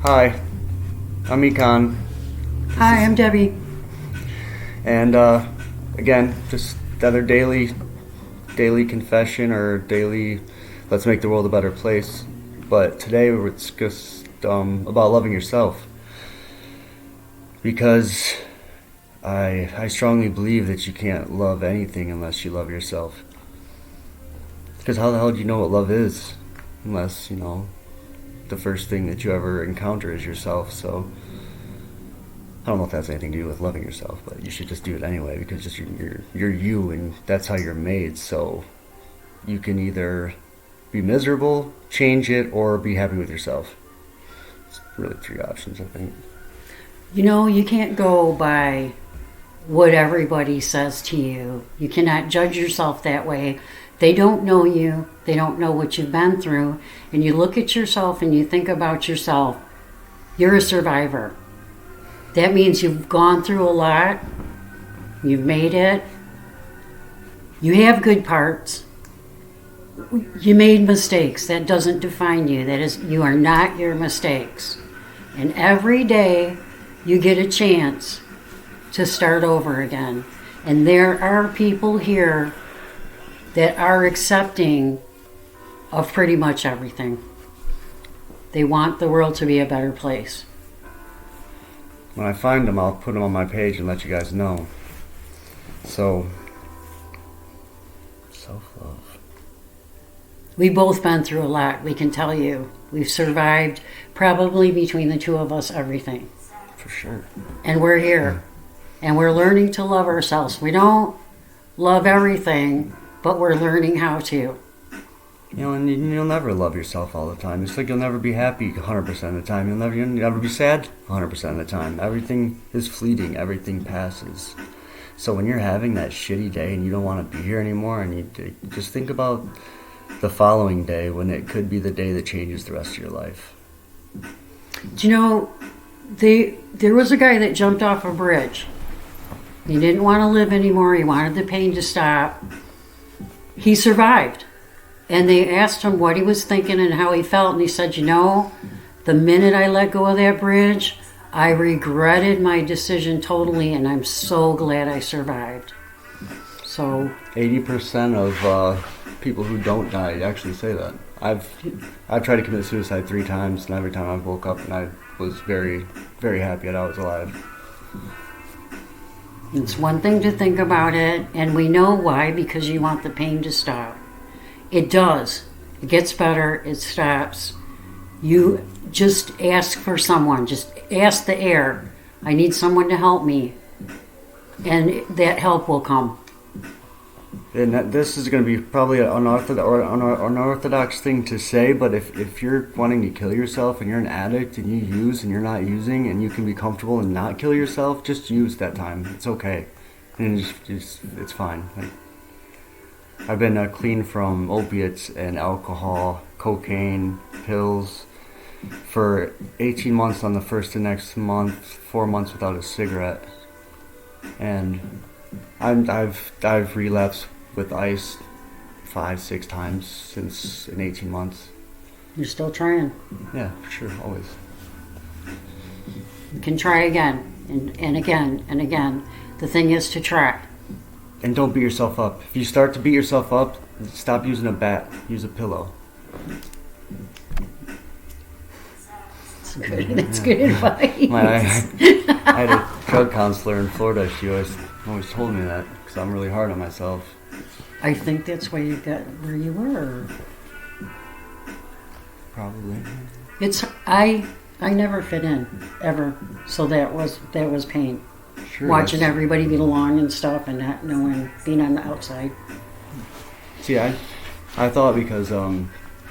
Hi, I'm Econ, Hi, I'm Debbie. and again, just another daily confession or daily. Let's make the world a better place. But today it's just about loving yourself, because I strongly believe that you can't love anything unless you love yourself. Because how the hell do you know what love is, unless the first thing that you ever encounter is yourself? So I don't know if that has anything to do with loving yourself, but you should just do it anyway, because just you're you, and that's how you're made. So you can either be miserable, change it, or be happy with yourself. It's really three options, I think. You can't go by what everybody says to you. You cannot judge yourself that way. They don't know you, they don't know what you've been through, and you look at yourself and you think about yourself. You're a survivor. That means you've gone through a lot, you've made it, you have good parts. You made mistakes. That doesn't define you. That is, you are not your mistakes. And every day you get a chance to start over again. And there are people here that are accepting of pretty much everything. They want the world to be a better place. When I find them, I'll put them on my page and let you guys know. So, self-love. We've both been through a lot, we can tell you. We've survived, probably between the two of us, everything. For sure. And we're here. And we're learning to love ourselves. We don't love everything, but we're learning how to. And you'll never love yourself all the time. It's like you'll never be happy 100% of the time. You'll never be sad 100% of the time. Everything is fleeting. Everything passes. So when you're having that shitty day and you don't want to be here anymore, and you just think about the following day when it could be the day that changes the rest of your life. Do you know, there was a guy that jumped off a bridge. He didn't want to live anymore. He wanted the pain to stop. He survived. And they asked him what he was thinking and how he felt. And he said, the minute I let go of that bridge, I regretted my decision totally. And I'm so glad I survived. So 80% of people who don't die actually say that. I've tried to commit suicide 3 times, and every time I woke up and I was very, very happy that I was alive. it's one thing to think about it. And we know why, because you want the pain to stop. It does. It gets better. It stops. You just ask for someone. Just ask the air. I need someone to help me. And that help will come. And this is going to be probably an unorthodox thing to say, but if you're wanting to kill yourself and you're an addict and you use and you're not using and you can be comfortable and not kill yourself, just use that time. It's okay. And it's fine. I've been clean from opiates and alcohol, cocaine, pills for 18 months on the first of next month, 4 months without a cigarette. And I've relapsed with ice 5-6 times since in 18 months. You're still trying. Yeah, for sure, always. You can try again and again and again. The thing is to try. And don't beat yourself up. If you start to beat yourself up, stop using a bat. Use a pillow. That's good advice. I had a drug counselor in Florida. She always told me that, because I'm really hard on myself. I think that's why you got where you were. Probably. I never fit in ever, so that was pain. Sure. Watching everybody get along and stuff, and not knowing, being on the outside. See, I thought because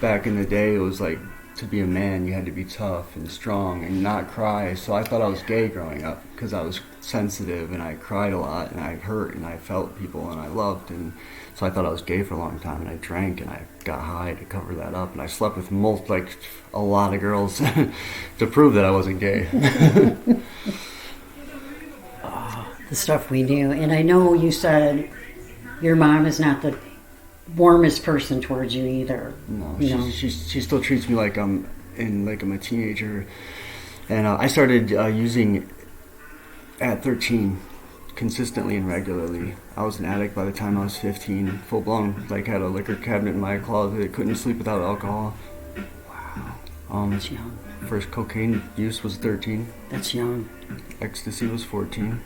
back in the day it was like, to be a man you had to be tough and strong and not cry. So I thought I was gay growing up because I was sensitive and I cried a lot and I hurt and I felt people and I loved, and so I thought I was gay for a long time, and I drank and I got high to cover that up, and I slept with a lot of girls to prove that I wasn't gay. The stuff we do. And I know you said your mom is not the warmest person towards you either. No, You know? she still treats me like I'm a teenager. And I started using at 13, consistently and regularly. I was an addict by the time I was 15, full blown. Like, had a liquor cabinet in my closet. Couldn't sleep without alcohol. That's young. First cocaine use was 13. That's young. Ecstasy was 14.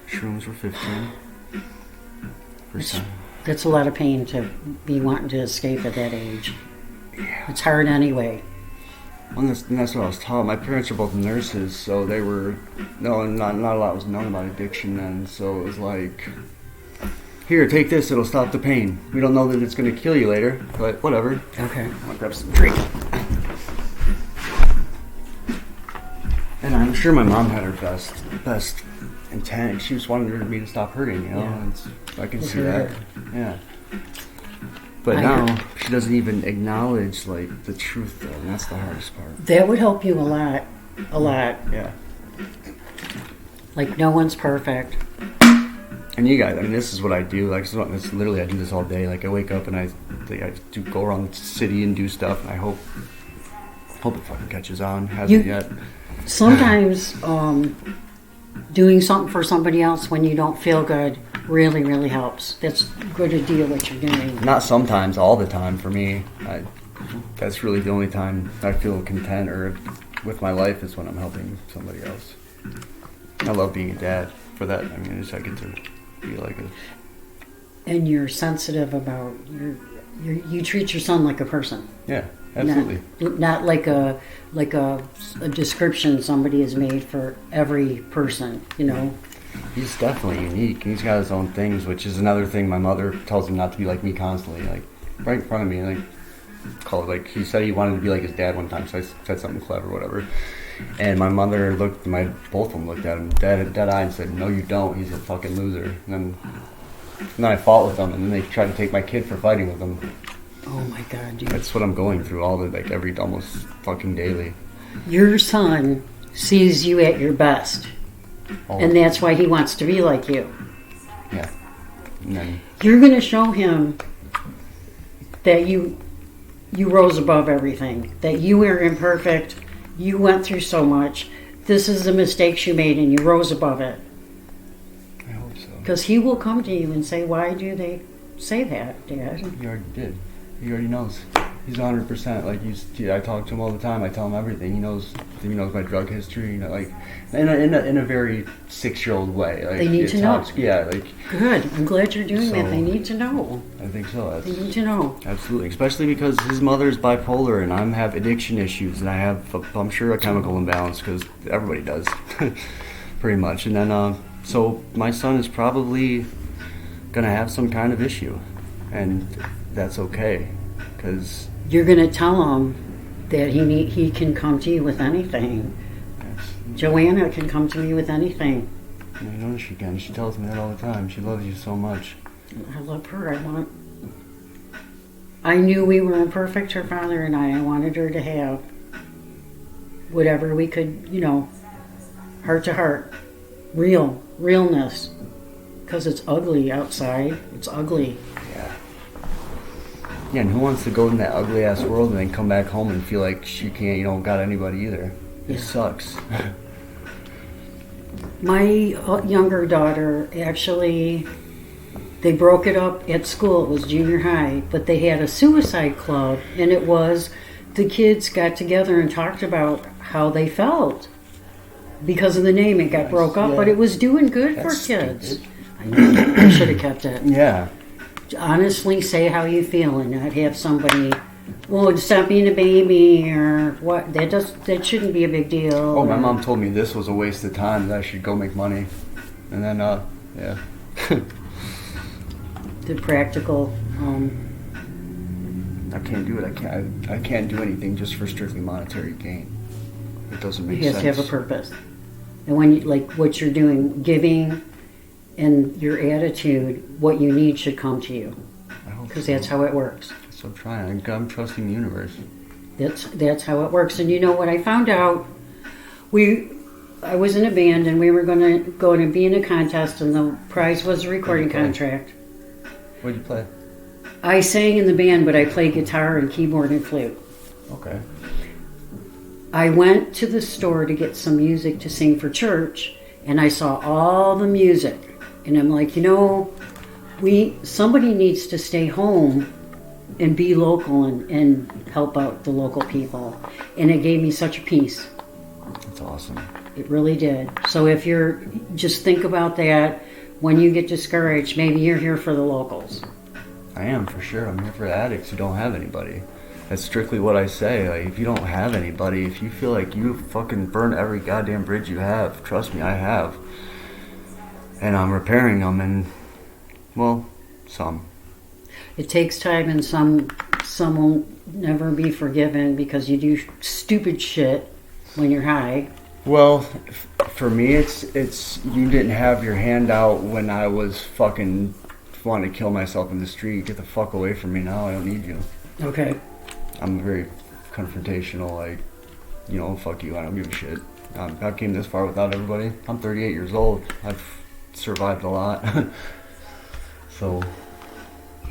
Shrooms were 15. First time. That's a lot of pain to be wanting to escape at that age. It's hard anyway. Well, and that's what I was taught. My parents were both nurses, so they were not a lot was known about addiction then. So it was like, here, take this, it'll stop the pain. We don't know that it's going to kill you later, but whatever. Okay. I'm gonna grab some drink. And I'm sure my mom had her best intent. She just wanted me to stop hurting, you know. Yeah. And I can It's see that. hurt. Yeah. But now she doesn't even acknowledge like the truth, though, and that's the hardest part. That would help you a lot. A lot. Yeah. Like, no one's perfect. And you guys, I mean, this is what I do. Like, it's literally, I do this all day. Like, I wake up and I do go around the city and do stuff. And I hope it fucking catches on. Hasn't yet. Sometimes doing something for somebody else when you don't feel good really, really helps. That's good to deal what you're doing. Not sometimes, all the time for me. That's really the only time I feel content or with my life is when I'm helping somebody else. I love being a dad for that. I mean, I get to be like a... And you're sensitive about you treat your son like a person. Yeah, absolutely. Not like a description somebody has made for every person, you know. He's definitely unique. He's got his own things, which is another thing. My mother tells him not to be like me constantly, like right in front of me. Like he said he wanted to be like his dad one time, so I said something clever, whatever. And my mother both of them looked at him dead eye and said, "No, you don't. He's a fucking loser." And then I fought with them, and then they tried to take my kid for fighting with them. Oh my God, dude! That's what I'm going through almost fucking daily. Your son sees you at your best. And that's why he wants to be like you. Yeah. And then You're going to show him that you rose above everything, that you were imperfect, you went through so much. This is the mistakes you made and you rose above it. I hope so. Because he will come to you and say, why do they say that, Dad? He already did. He already knows. He's 100%. Like I talk to him all the time. I tell him everything. He knows my drug history. You know, like in a very 6-year-old way. Like, they need to know. Yeah, like good. I'm glad you're doing that. They need to know. I think so. They need to know. Absolutely, especially because his mother's bipolar and I have addiction issues, and I have, I'm sure, a chemical imbalance because everybody does, pretty much. And then so my son is probably gonna have some kind of issue, and that's okay, because you're going to tell him that he can come to you with anything. yes. Joanna can come to me with anything. I know she can. She tells me that all the time. She loves you so much. I love her. I knew we were imperfect, her father and I. I wanted her to have whatever we could, heart to heart. Realness. Because it's ugly outside. It's ugly. Yeah, and who wants to go in that ugly ass world and then come back home and feel like she can't, got anybody either? It sucks. My younger daughter, actually, they broke it up at school. It was junior high, but they had a suicide club, and it was the kids got together and talked about how they felt. Because of the name, it got broke up, but it was doing good for kids. Stupid. I know. I should have kept it. Yeah. Honestly say how you feel and not have somebody, stop being a baby or what. That shouldn't be a big deal. Oh, my mom told me this was a waste of time, that I should go make money. And then, yeah. The practical, I can't do it. I can't do anything just for strictly monetary gain. It doesn't make sense. you have to have a purpose. And when you, like what you're doing, giving and your attitude, what you need should come to you. I hope Because so. that's how it works. That's what I'm trying. I'm trusting the universe. That's how it works. And you know what I found out? I was in a band and we were going to be in a contest, and the prize was a recording contract. What'd you play? I sang in the band, but I played guitar and keyboard and flute. Okay. I went to the store to get some music to sing for church, and I saw all the music, and I'm like, somebody needs to stay home and be local and help out the local people. And it gave me such a peace. That's awesome. It really did. So if you're, just think about that when you get discouraged, maybe you're here for the locals. I am, for sure. I'm here for addicts who don't have anybody. That's strictly what I say. Like, if you don't have anybody, if you feel like you fucking burn every goddamn bridge you have, trust me, I have. And I'm repairing them, and, well, some. It takes time, and some will never be forgiven because you do stupid shit when you're high. Well, for me, it's you didn't have your hand out when I was fucking wanting to kill myself in the street. Get the fuck away from me now. I don't need you. Okay. I'm very confrontational. Like, fuck you. I don't give a shit. I came this far without everybody. I'm 38 years old. I've survived a lot. So.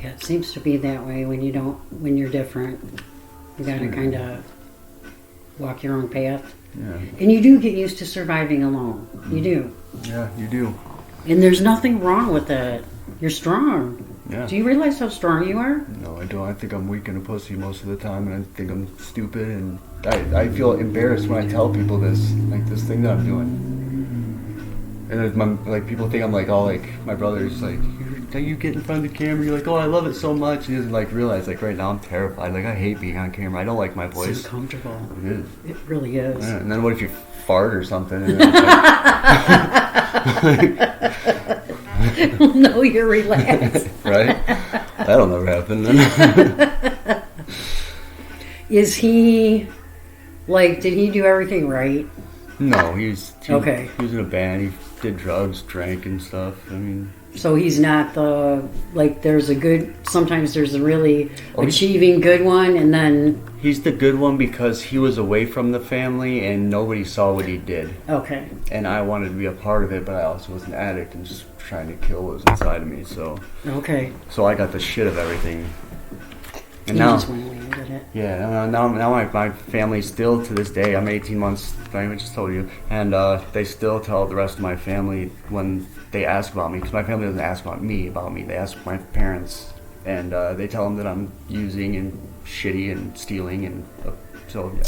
Yeah, it seems to be that way when you're different. You gotta kind of walk your own path. Yeah. And you do get used to surviving alone. You do. Yeah, you do. And there's nothing wrong with that. You're strong. Yeah. Do you realize how strong you are? No, I don't. I think I'm weak and a pussy most of the time, and I think I'm stupid, and I feel embarrassed when I tell people this thing that I'm doing. And people think I'm like all like, my brother's like, you get in front of the camera, you're like, oh, I love it so much. He doesn't realize right now I'm terrified. I hate being on camera. I don't like my voice. It's uncomfortable. It is. It really is. Yeah, and then what if you fart or something? And No, you're relaxed. Right? That'll never happen then. Is he, did he do everything right? No, he was in a band. He did drugs, drank and stuff. I mean... So he's not sometimes there's a really achieving good one, and then... He's the good one because he was away from the family and nobody saw what he did. Okay. And I wanted to be a part of it, but I also was an addict and just trying to kill what was inside of me, so... Okay. So I got the shit of everything. And now... Just went away and did it. Yeah, now my family still, to this day, I'm 18 months, I just told you, and they still tell the rest of my family when they ask about me, because my family doesn't ask about me, they ask my parents, and they tell them that I'm using and shitty and stealing, and so, yeah.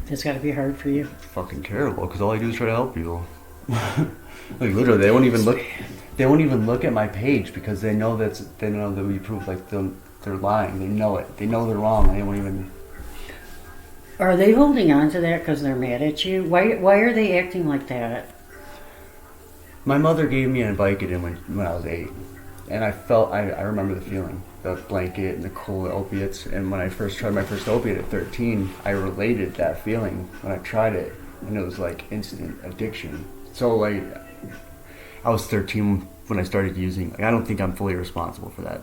It's got to be hard for you. Fucking terrible, because all I do is try to help people. Literally, they won't even look at my page because they know that we prove they're lying. They know it. They know they're wrong. They won't even. Are they holding on to that because they're mad at you? Why are they acting like that? My mother gave me a Vicodin when I was 8, and I remember the feeling, the blanket and the cold opiates. And when I first tried my first opiate at 13, I related that feeling when I tried it, and it was like instant addiction. So I was 13 when I started using. I don't think I'm fully responsible for that,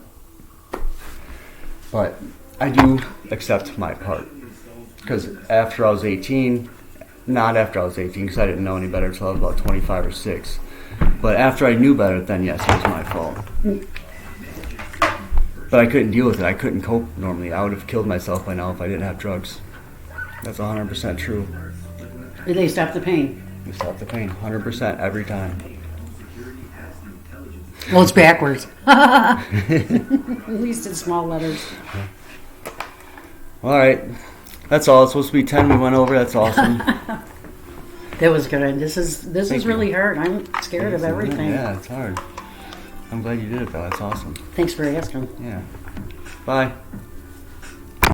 but I do accept my part. Because after I was 18, not after I was 18, because I didn't know any better until I was about 25 or 6. But after I knew better, then yes, it was my fault. But I couldn't deal with it. I couldn't cope normally. I would have killed myself by now if I didn't have drugs. That's 100% true. Did they stop the pain? They stop the pain, 100% every time. Well, it's backwards. At least in small letters. All right. That's all. It's supposed to be 10. We went over. That's awesome. That was good. This is really hard. I'm scared of everything. Yeah, it's hard. I'm glad you did it, though. That's awesome. Thanks for asking. Yeah. Bye.